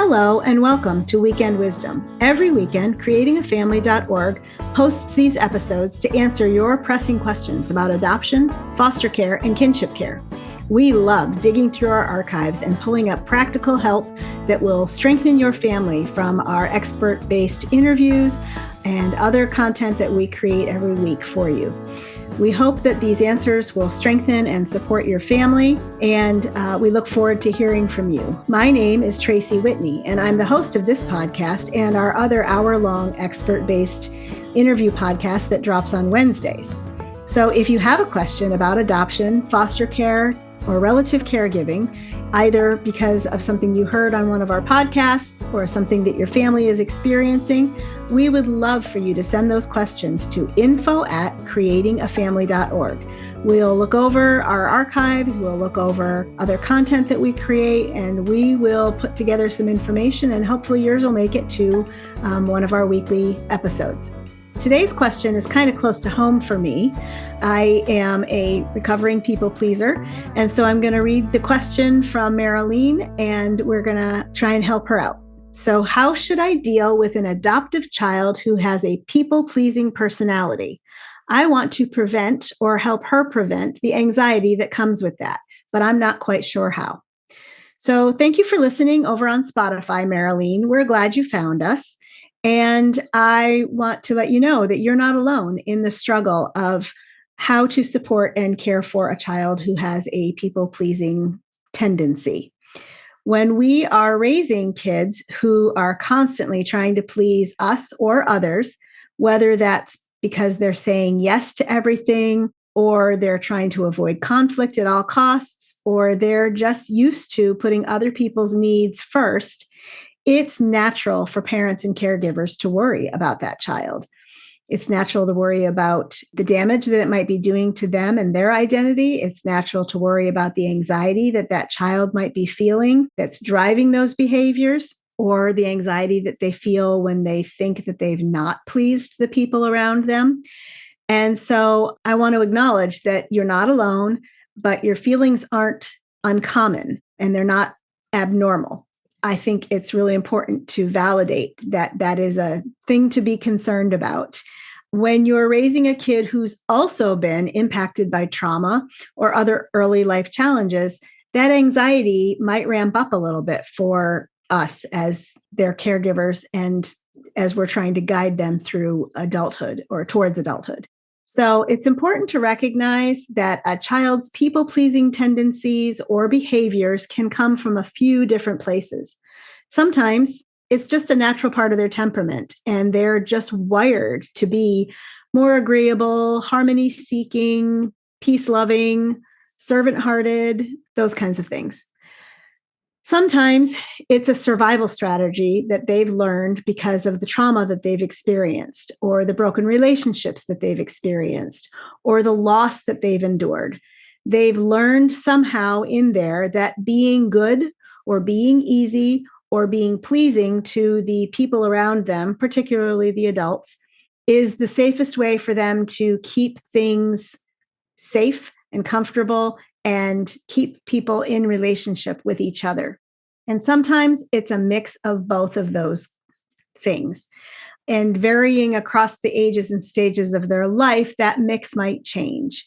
Hello and welcome to Weekend Wisdom. Every weekend, creatingafamily.org posts these episodes to answer your pressing questions about adoption, foster care, and kinship care. We love digging through our archives and pulling up practical help that will strengthen your family from our expert-based interviews and other content that we create every week for you. We hope that these answers will strengthen and support your family, and we look forward to hearing from you. My name is Tracy Whitney, and I'm the host of this podcast and our other hour-long expert-based interview podcast that drops on Wednesdays. So if you have a question about adoption, foster care, or relative caregiving, either because of something you heard on one of our podcasts or something that your family is experiencing, we would love for you to send those questions to info@creatingafamily.org. We'll look over our archives, we'll look over other content that we create, and we will put together some information, and hopefully yours will make it to one of our weekly episodes. Today's question is kind of close to home for me. I am a recovering people pleaser, and so I'm going to read the question from Marilyn, and we're going to try and help her out. So, how should I deal with an adoptive child who has a people-pleasing personality? I want to prevent or help her prevent the anxiety that comes with that, but I'm not quite sure how. So, thank you for listening over on Spotify, Marilyn. We're glad you found us. And I want to let you know that you're not alone in the struggle of how to support and care for a child who has a people-pleasing tendency. When we are raising kids who are constantly trying to please us or others, whether that's because they're saying yes to everything, or they're trying to avoid conflict at all costs, or they're just used to putting other people's needs first, it's natural for parents and caregivers to worry about that child. It's natural to worry about the damage that it might be doing to them and their identity. It's natural to worry about the anxiety that that child might be feeling that's driving those behaviors, or the anxiety that they feel when they think that they've not pleased the people around them. And so I want to acknowledge that you're not alone, but your feelings aren't uncommon and they're not abnormal. I think it's really important to validate that that is a thing to be concerned about. When you're raising a kid who's also been impacted by trauma or other early life challenges, that anxiety might ramp up a little bit for us as their caregivers and as we're trying to guide them through adulthood or towards adulthood. So it's important to recognize that a child's people-pleasing tendencies or behaviors can come from a few different places. Sometimes it's just a natural part of their temperament, and they're just wired to be more agreeable, harmony-seeking, peace-loving, servant-hearted, those kinds of things. Sometimes it's a survival strategy that they've learned because of the trauma that they've experienced, or the broken relationships that they've experienced, or the loss that they've endured. They've learned somehow in there that being good or being easy or being pleasing to the people around them, particularly the adults, is the safest way for them to keep things safe and comfortable and keep people in relationship with each other. And sometimes it's a mix of both of those things. And varying across the ages and stages of their life, that mix might change.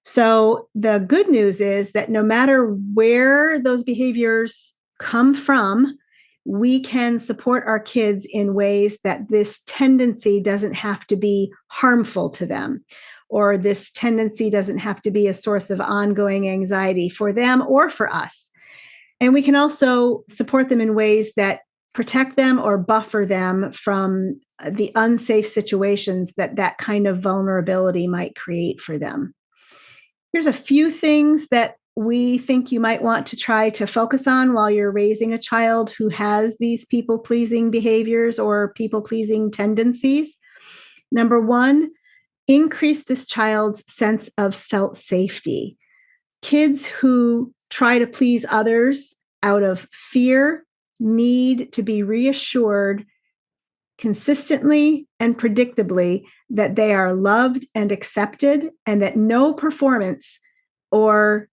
So the good news is that no matter where those behaviors come from, we can support our kids in ways that this tendency doesn't have to be harmful to them, or this tendency doesn't have to be a source of ongoing anxiety for them or for us. And we can also support them in ways that protect them or buffer them from the unsafe situations that that kind of vulnerability might create for them. Here's a few things that we think you might want to try to focus on while you're raising a child who has these people-pleasing behaviors or people-pleasing tendencies. Number one, increase this child's sense of felt safety. Kids who try to please others out of fear need to be reassured consistently and predictably that they are loved and accepted, and that no performance or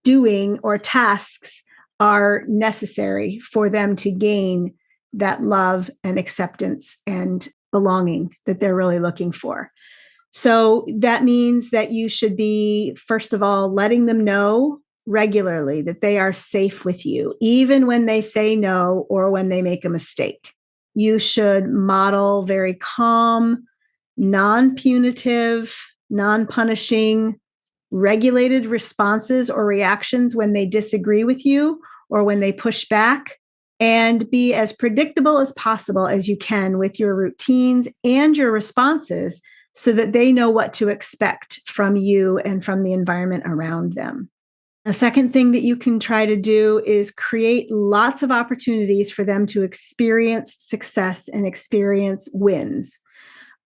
doing or tasks are necessary for them to gain that love and acceptance and belonging that they're really looking for. So that means that you should be, first of all, letting them know regularly that they are safe with you, even when they say no or when they make a mistake. You should model very calm, non-punitive, non-punishing, regulated responses or reactions when they disagree with you or when they push back, and be as predictable as possible as you can with your routines and your responses so that they know what to expect from you and from the environment around them. A second thing that you can try to do is create lots of opportunities for them to experience success and experience wins.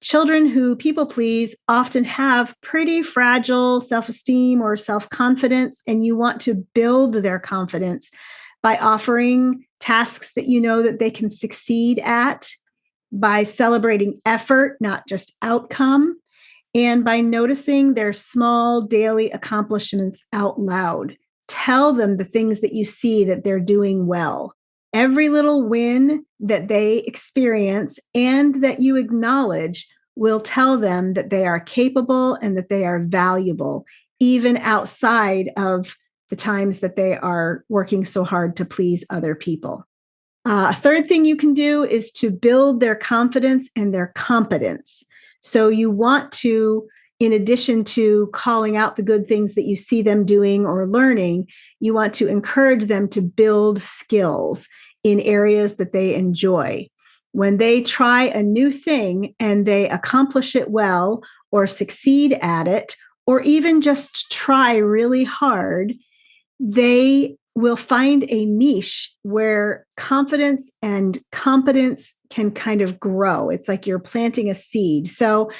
Children who people please often have pretty fragile self-esteem or self-confidence, and you want to build their confidence by offering tasks that you know that they can succeed at, by celebrating effort, not just outcome, and by noticing their small daily accomplishments out loud. Tell them the things that you see that they're doing well. Every little win that they experience and that you acknowledge will tell them that they are capable and that they are valuable, even outside of the times that they are working so hard to please other people. A third thing you can do is to build their confidence and their competence. So you want to, in addition to calling out the good things that you see them doing or learning, you want to encourage them to build skills in areas that they enjoy. When they try a new thing and they accomplish it well or succeed at it, or even just try really hard, they will find a niche where confidence and competence can kind of grow. It's like you're planting a seed. So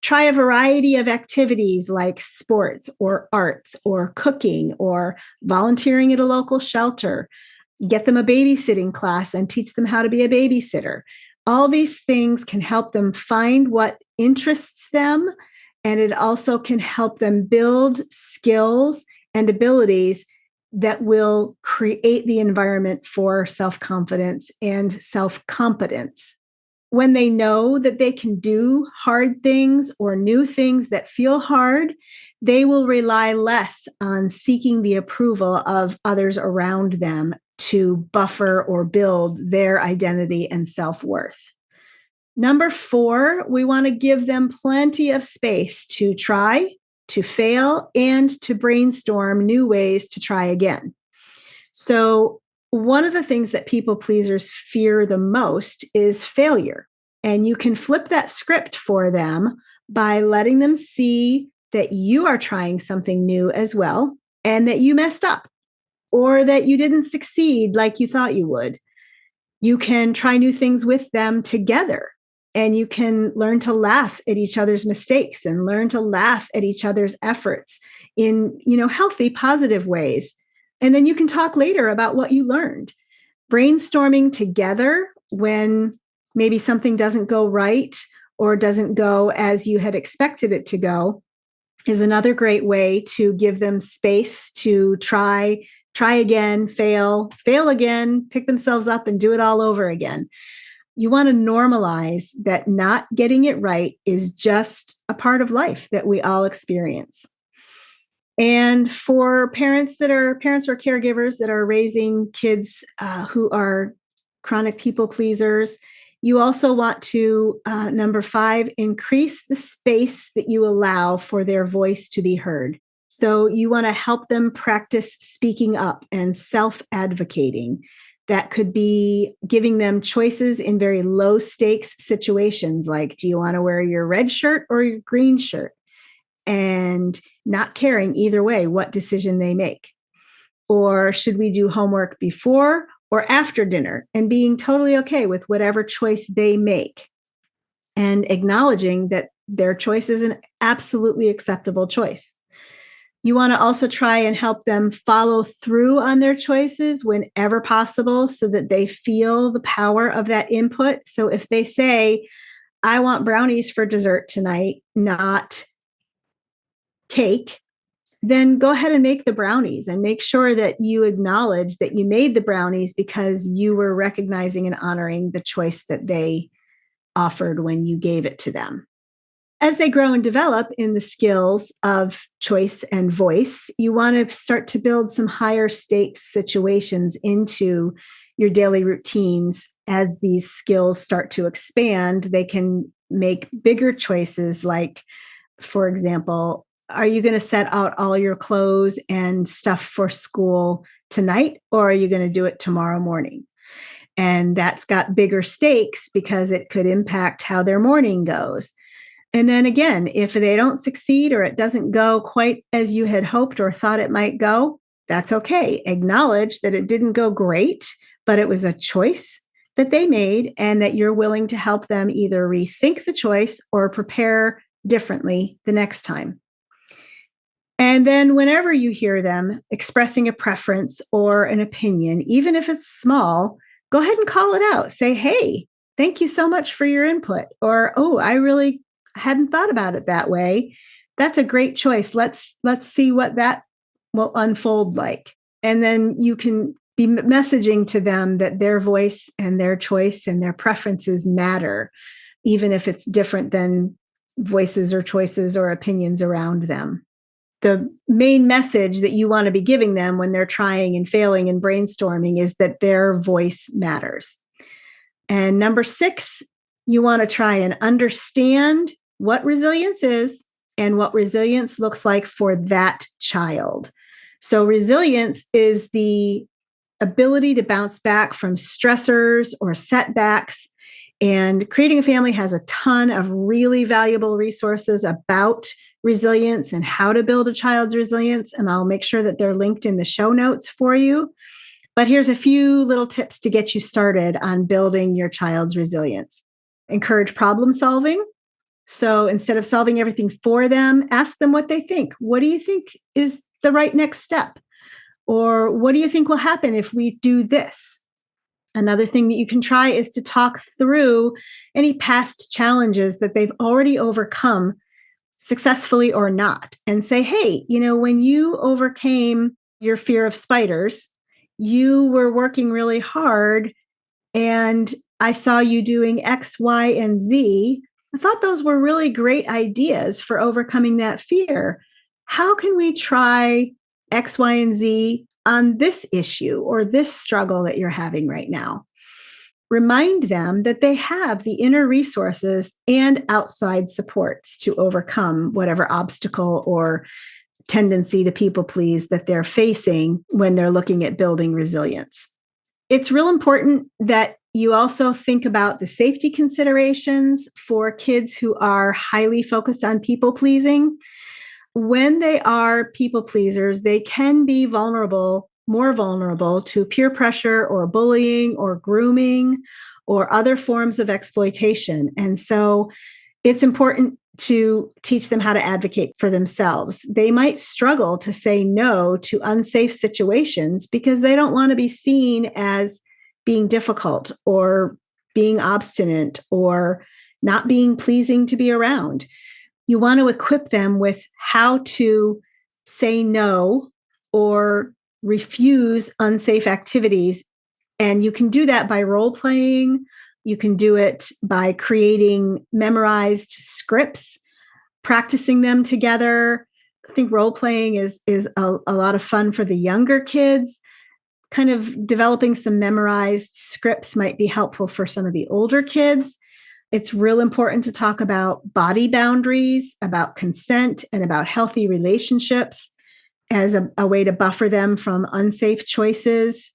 try a variety of activities like sports or arts or cooking or volunteering at a local shelter. Get them a babysitting class and teach them how to be a babysitter. All these things can help them find what interests them, and it also can help them build skills and abilities that will create the environment for self-confidence and self-competence. When they know that they can do hard things or new things that feel hard, they will rely less on seeking the approval of others around them to buffer or build their identity and self-worth. Number 4, we want to give them plenty of space to try, to fail, and to brainstorm new ways to try again. So one of the things that people pleasers fear the most is failure. And you can flip that script for them by letting them see that you are trying something new as well, and that you messed up or that you didn't succeed like you thought you would. You can try new things with them together. And you can learn to laugh at each other's mistakes and learn to laugh at each other's efforts in, healthy, positive ways. And then you can talk later about what you learned. Brainstorming together when maybe something doesn't go right or doesn't go as you had expected it to go is another great way to give them space to try again, fail again, pick themselves up and do it all over again. You want to normalize that not getting it right is just a part of life that we all experience. And for parents or caregivers that are raising kids who are chronic people pleasers, you also want to, number 5, increase the space that you allow for their voice to be heard. So you want to help them practice speaking up and self-advocating. That could be giving them choices in very low stakes situations, like, do you want to wear your red shirt or your green shirt? And not caring either way what decision they make. Or should we do homework before or after dinner? And being totally okay with whatever choice they make. And acknowledging that their choice is an absolutely acceptable choice. You want to also try and help them follow through on their choices whenever possible so that they feel the power of that input. So if they say, I want brownies for dessert tonight, not cake, then go ahead and make the brownies and make sure that you acknowledge that you made the brownies because you were recognizing and honoring the choice that they offered when you gave it to them. As they grow and develop in the skills of choice and voice, you want to start to build some higher stakes situations into your daily routines. As these skills start to expand, they can make bigger choices like, for example, are you going to set out all your clothes and stuff for school tonight, or are you going to do it tomorrow morning? And that's got bigger stakes because it could impact how their morning goes. And then again, if they don't succeed or it doesn't go quite as you had hoped or thought it might go, that's okay. Acknowledge that it didn't go great, but it was a choice that they made and that you're willing to help them either rethink the choice or prepare differently the next time. And then whenever you hear them expressing a preference or an opinion, even if it's small, go ahead and call it out. Say, hey, thank you so much for your input. Or, oh, I really hadn't thought about it that way. That's a great choice. Let's see what that will unfold like. And then you can be messaging to them that their voice and their choice and their preferences matter, even if it's different than voices or choices or opinions around them. The main message that you want to be giving them when they're trying and failing and brainstorming is that their voice matters. And number 6, you want to try and understand what resilience is and what resilience looks like for that child. So resilience is the ability to bounce back from stressors or setbacks. And Creating a Family has a ton of really valuable resources about resilience and how to build a child's resilience. And I'll make sure that they're linked in the show notes for you. But here's a few little tips to get you started on building your child's resilience. Encourage problem solving. So instead of solving everything for them, ask them what they think. What do you think is the right next step? Or what do you think will happen if we do this? Another thing that you can try is to talk through any past challenges that they've already overcome, successfully or not, and say, hey, when you overcame your fear of spiders, you were working really hard and I saw you doing X, Y, and Z. I thought those were really great ideas for overcoming that fear. How can we try X, Y, and Z on this issue or this struggle that you're having right now? Remind them that they have the inner resources and outside supports to overcome whatever obstacle or tendency to people please that they're facing when they're looking at building resilience. It's real important that you also think about the safety considerations for kids who are highly focused on people pleasing. When they are people pleasers, they can be more vulnerable to peer pressure or bullying or grooming or other forms of exploitation. And so it's important to teach them how to advocate for themselves. They might struggle to say no to unsafe situations because they don't want to be seen as being difficult or being obstinate or not being pleasing to be around. You want to equip them with how to say no or refuse unsafe activities. And you can do that by role playing. You can do it by creating memorized scripts, practicing them together. I think role playing is a lot of fun for the younger kids. Kind of developing some memorized scripts might be helpful for some of the older kids. It's real important to talk about body boundaries, about consent, and about healthy relationships as a way to buffer them from unsafe choices.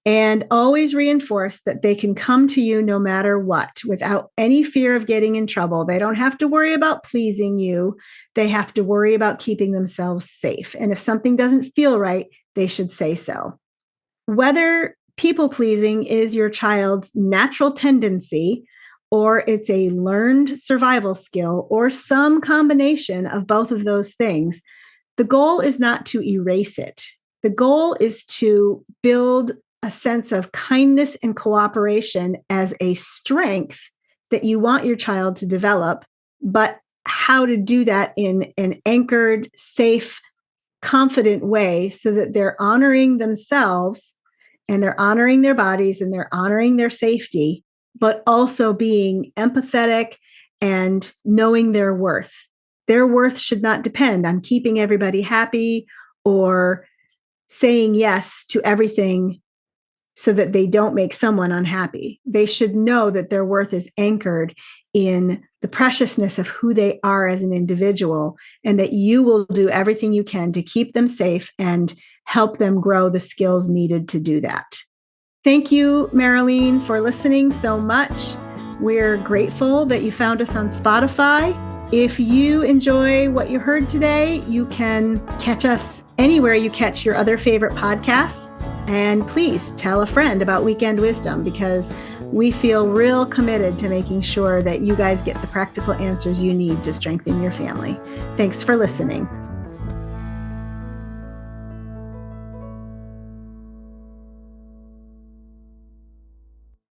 And always reinforce that they can come to you no matter what, without any fear of getting in trouble. They don't have to worry about pleasing you. They have to worry about keeping themselves safe. And if something doesn't feel right, they should say so. Whether people pleasing is your child's natural tendency, or it's a learned survival skill, or some combination of both of those things, the goal is not to erase it. The goal is to build a sense of kindness and cooperation as a strength that you want your child to develop, but how to do that in an anchored, safe, confident way so that they're honoring themselves and they're honoring their bodies and they're honoring their safety, but also being empathetic and knowing their worth. Their worth should not depend on keeping everybody happy or saying yes to everything so that they don't make someone unhappy. They should know that their worth is anchored in the preciousness of who they are as an individual, and that you will do everything you can to keep them safe and help them grow the skills needed to do that. Thank you, Marilyn, for listening so much. We're grateful that you found us on Spotify. If you enjoy what you heard today, you can catch us anywhere you catch your other favorite podcasts. And please tell a friend about Weekend Wisdom, because we feel real committed to making sure that you guys get the practical answers you need to strengthen your family. Thanks for listening.